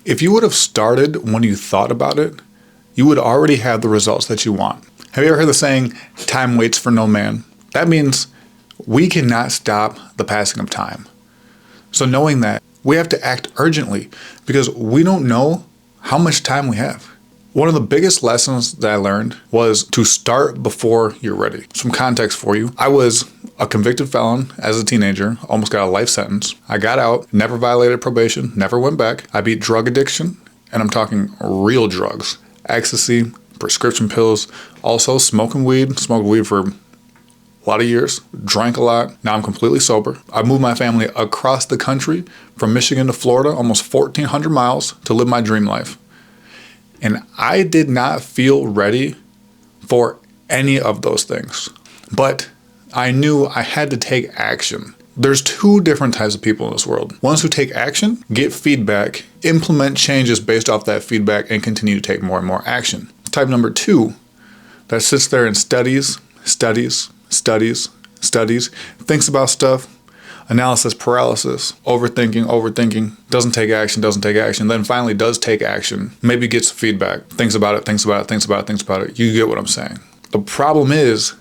If you would have started when you thought about it, you would already have the results that you want. Have you ever heard the saying, time waits for no man? That means we cannot stop the passing of time. So knowing that, we have to act urgently because we don't know how much time we have. One of the biggest lessons that I learned was to start before you're ready. Some context for you. I was a convicted felon as a teenager, almost got a life sentence. I got out, never violated probation, never went back. I beat drug addiction, and I'm talking real drugs. Ecstasy, prescription pills, also smoked weed for a lot of years, drank a lot. Now I'm completely sober. I moved my family across the country from Michigan to Florida, almost 1,400 miles to live my dream life. And I did not feel ready for any of those things. But I knew I had to take action. There's two different types of people in this world. Ones who take action, get feedback, implement changes based off that feedback, and continue to take more and more action. Type number two, that sits there and studies, thinks about stuff, analysis paralysis, overthinking, doesn't take action, then finally does take action, maybe gets feedback, thinks about it. You get what I'm saying. The problem is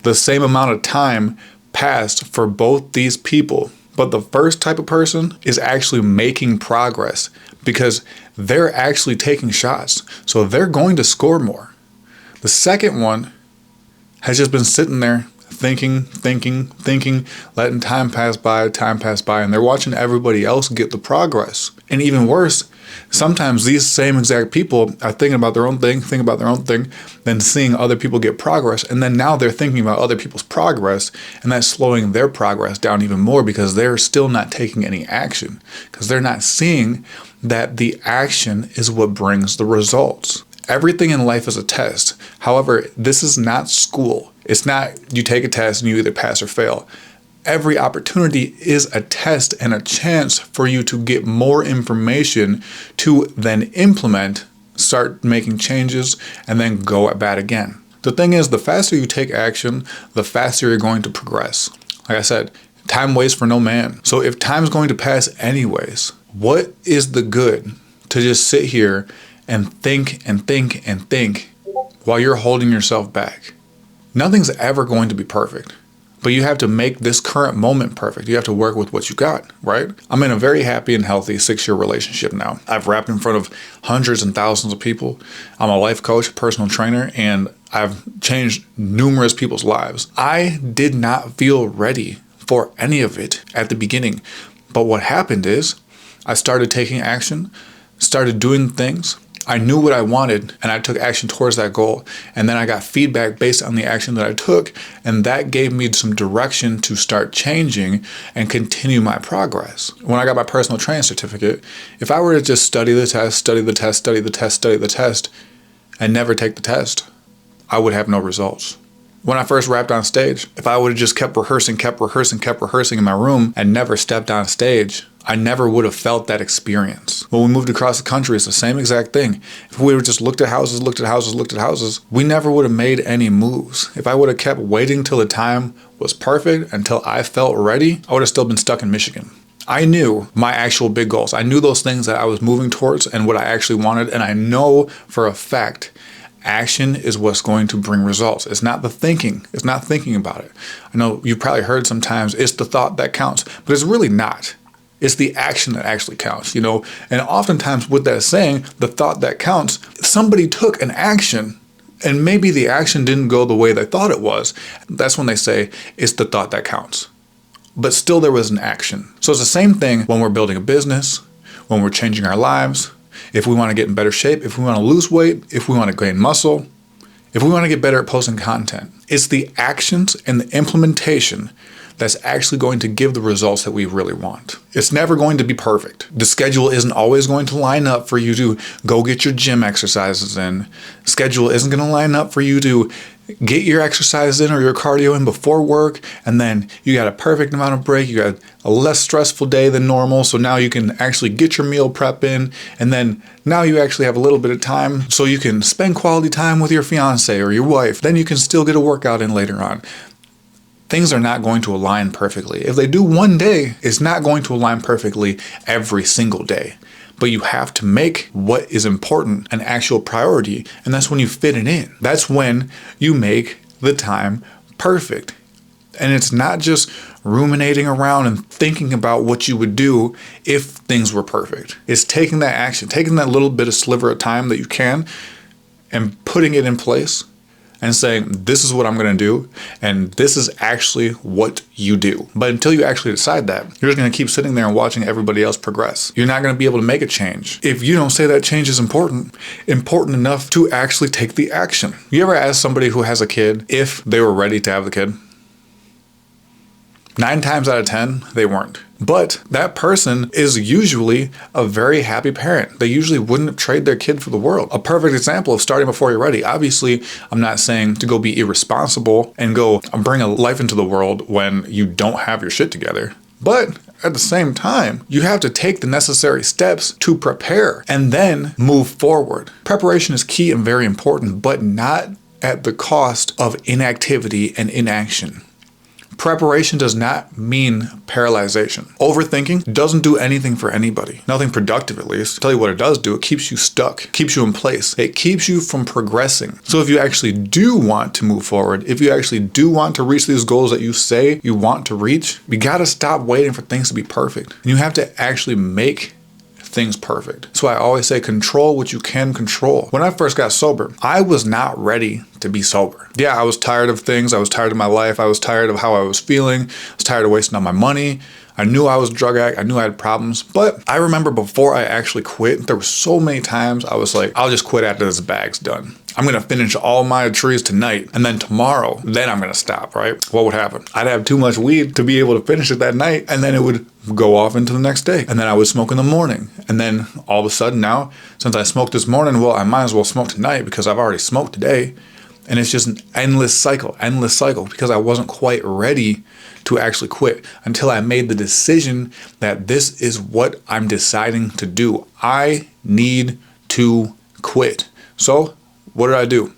the same amount of time passed for both these people, but the first type of person is actually making progress because they're actually taking shots, so they're going to score more. The second one has just been sitting there thinking, letting time pass by, and they're watching everybody else get the progress. And even worse, sometimes these same exact people are thinking about their own thing, then seeing other people get progress, and then now they're thinking about other people's progress, and that's slowing their progress down even more because they're still not taking any action, because they're not seeing that the action is what brings the results. Everything in life is a test. However, this is not school. It's not you take a test and you either pass or fail. Every opportunity is a test and a chance for you to get more information to then implement, start making changes, and then go at bat again. The thing is, the faster you take action, the faster you're going to progress. Like I said, time waits for no man. So if time's going to pass anyways, what is the good to just sit here and think while you're holding yourself back? Nothing's ever going to be perfect, but you have to make this current moment perfect. You have to work with what you got, right? I'm in a very happy and healthy 6-year relationship now. I've rapped in front of hundreds and thousands of people. I'm a life coach, personal trainer, and I've changed numerous people's lives. I did not feel ready for any of it at the beginning, but what happened is I started taking action, started doing things. I knew what I wanted and I took action towards that goal. And then I got feedback based on the action that I took. And that gave me some direction to start changing and continue my progress. When I got my personal training certificate, if I were to just study the test, and never take the test, I would have no results. When I first rapped on stage, if I would have just kept rehearsing in my room and never stepped on stage, I never would have felt that experience. When we moved across the country, it's the same exact thing. If we would have just looked at houses, we never would have made any moves. If I would have kept waiting till the time was perfect, until I felt ready, I would have still been stuck in Michigan. I knew my actual big goals. I knew those things that I was moving towards and what I actually wanted, and I know for a fact action is what's going to bring results. It's not the thinking. It's not thinking about it. I know you've probably heard sometimes it's the thought that counts, but it's really not. It's the action that actually counts, And oftentimes with that saying, the thought that counts, somebody took an action and maybe the action didn't go the way they thought it was. That's when they say it's the thought that counts. But still there was an action. So it's the same thing when we're building a business, when we're changing our lives, if we want to get in better shape, if we want to lose weight, if we want to gain muscle, if we want to get better at posting content. It's the actions and the implementation that's actually going to give the results that we really want. It's never going to be perfect. The schedule isn't always going to line up for you to go get your gym exercises in. Schedule isn't going to line up for you to get your exercise in or your cardio in before work, and then you got a perfect amount of break, you got a less stressful day than normal, so now you can actually get your meal prep in, and then now you actually have a little bit of time so you can spend quality time with your fiance or your wife. Then you can still get a workout in later on. Things are not going to align perfectly. If they do one day, it's not going to align perfectly every single day. but you have to make what is important an actual priority. And that's when you fit it in. That's when you make the time perfect. And it's not just ruminating around and thinking about what you would do if things were perfect. It's taking that action, taking that little bit of sliver of time that you can and putting it in place and saying, this is what I'm going to do, and this is actually what you do. But until you actually decide that, you're just going to keep sitting there and watching everybody else progress. You're not going to be able to make a change if you don't say that change is important enough to actually take the action. You ever ask somebody who has a kid if they were ready to have the kid? 9 times out of 10, they weren't. But that person is usually a very happy parent. They usually wouldn't trade their kid for the world. A perfect example of starting before you're ready. Obviously, I'm not saying to go be irresponsible and go bring a life into the world when you don't have your shit together. But at the same time, you have to take the necessary steps to prepare and then move forward. Preparation is key and very important, but not at the cost of inactivity and inaction. Preparation does not mean paralyzation. Overthinking doesn't do anything for anybody. Nothing productive, at least. I'll tell you what it does do. It keeps you stuck, keeps you in place. It keeps you from progressing. So if you actually do want to move forward, if you actually do want to reach these goals that you say you want to reach, you gotta stop waiting for things to be perfect. And you have to actually make things perfect. So I always say control what you can control. When I first got sober, I was not ready to be sober. Yeah, I was tired of things. I was tired of my life. I was tired of how I was feeling. I was tired of wasting all my money. I knew I was a drug addict. I knew I had problems. But I remember before I actually quit, there were so many times I was like, I'll just quit after this bag's done. I'm going to finish all my trees tonight, and then tomorrow, then I'm going to stop, right? What would happen? I'd have too much weed to be able to finish it that night, and then it would go off into the next day. And then I would smoke in the morning. And then all of a sudden now, since I smoked this morning, well, I might as well smoke tonight because I've already smoked today. And it's just an endless cycle because I wasn't quite ready to actually quit until I made the decision that this is what I'm deciding to do. I need to quit. So what did I do?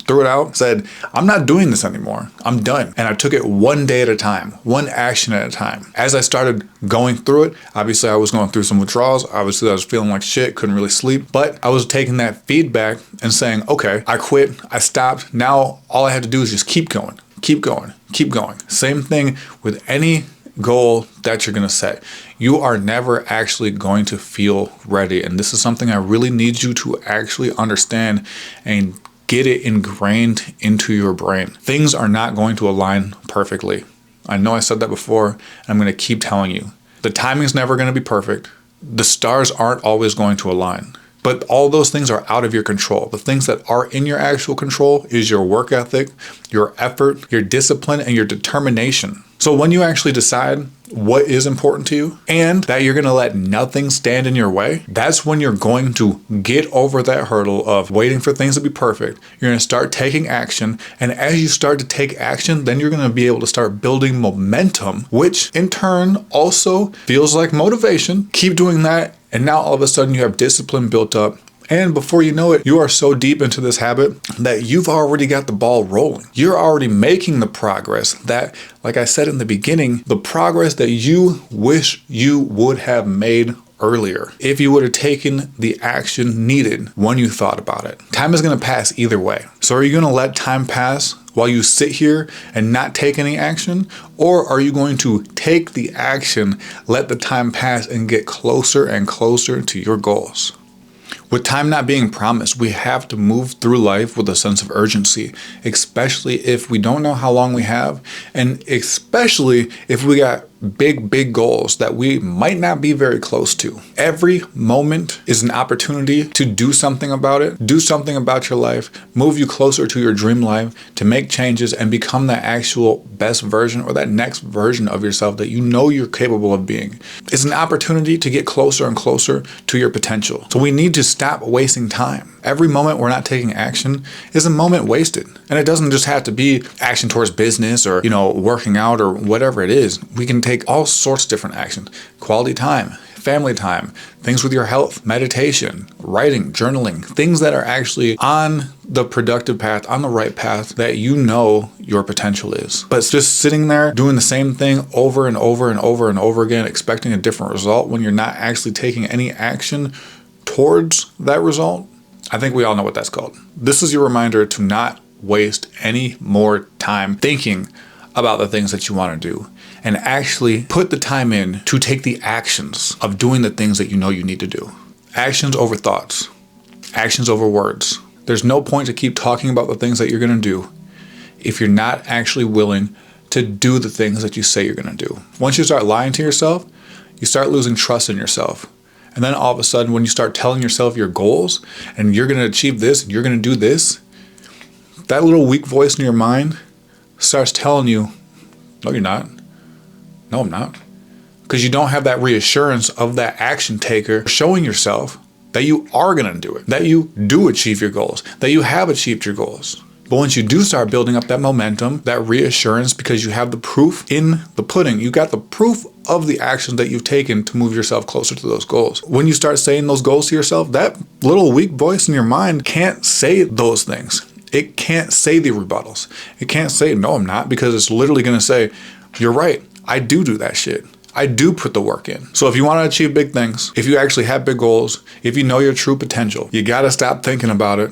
Threw it out, said, I'm not doing this anymore. I'm done. And I took it one day at a time, one action at a time. As I started going through it, obviously I was going through some withdrawals. Obviously I was feeling like shit, couldn't really sleep, but I was taking that feedback and saying, okay, I quit, I stopped. Now all I had to do is just keep going, keep going, keep going. Same thing with any goal that you're going to set. You are never actually going to feel ready. And this is something I really need you to actually understand and get it ingrained into your brain. Things are not going to align perfectly. I know I said that before, and I'm going to keep telling you. The timing's never going to be perfect. The stars aren't always going to align. But all those things are out of your control. The things that are in your actual control is your work ethic, your effort, your discipline, and your determination. So when you actually decide what is important to you and that you're going to let nothing stand in your way, that's when you're going to get over that hurdle of waiting for things to be perfect. You're going to start taking action. And as you start to take action, then you're going to be able to start building momentum, which in turn also feels like motivation. Keep doing that. And now all of a sudden you have discipline built up. And before you know it, you are so deep into this habit that you've already got the ball rolling. You're already making the progress that, like I said in the beginning, the progress that you wish you would have made earlier if you would have taken the action needed when you thought about it. Time is going to pass either way. So are you going to let time pass while you sit here and not take any action? Or are you going to take the action, let the time pass, and get closer and closer to your goals? With time not being promised, we have to move through life with a sense of urgency, especially if we don't know how long we have, and especially if we got big goals that we might not be very close to. Every moment is an opportunity to do something about it, do something about your life, move you closer to your dream life, to make changes and become that actual best version or that next version of yourself that you know you're capable of being. It's an opportunity to get closer and closer to your potential. So we need to stop wasting time. Every moment we're not taking action is a moment wasted. And it doesn't just have to be action towards business or, working out or whatever it is. We can take all sorts of different actions. Quality time, family time, things with your health, meditation, writing, journaling, things that are actually on the productive path, on the right path that you know your potential is. But it's just sitting there doing the same thing over and over and over and over again, expecting a different result when you're not actually taking any action towards that result. I think we all know what that's called. This is your reminder to not waste any more time thinking about the things that you want to do, and actually put the time in to take the actions of doing the things that you know you need to do. Actions over thoughts, actions over words. There's no point to keep talking about the things that you're going to do if you're not actually willing to do the things that you say you're going to do. Once you start lying to yourself, you start losing trust in yourself. And then all of a sudden, when you start telling yourself your goals and you're going to achieve this and you're going to do this, that little weak voice in your mind starts telling you, no, you're not. No, I'm not. Because you don't have that reassurance of that action taker showing yourself that you are going to do it, that you do achieve your goals, that you have achieved your goals. But once you do start building up that momentum, that reassurance, because you have the proof in the pudding, you got the proof of the actions that you've taken to move yourself closer to those goals. When you start saying those goals to yourself, that little weak voice in your mind can't say those things. It can't say the rebuttals. It can't say, no, I'm not, because it's literally going to say, you're right. I do that shit. I do put the work in. So if you want to achieve big things, if you actually have big goals, if you know your true potential, you got to stop thinking about it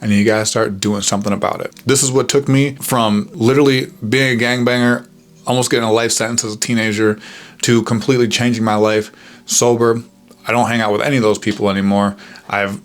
and you got to start doing something about it. This is what took me from literally being a gangbanger, almost getting a life sentence as a teenager, to completely changing my life, sober. I don't hang out with any of those people anymore. I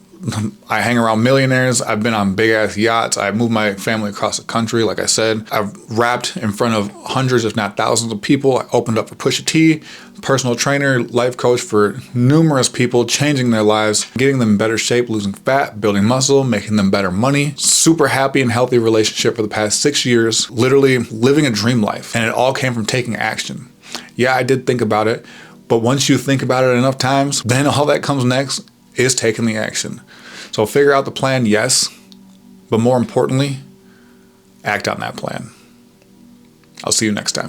hang around millionaires. I've been on big ass yachts. I've moved my family across the country. Like I said, I've rapped in front of hundreds, if not thousands of people. I opened up for Pusha T, personal trainer, life coach for numerous people, changing their lives, getting them in better shape, losing fat, building muscle, making them better money. Super happy and healthy relationship for the past 6 years, literally living a dream life. And it all came from taking action. Yeah, I did think about it, but once you think about it enough times, then all that comes next is taking the action. So figure out the plan, yes, but more importantly, act on that plan. I'll see you next time.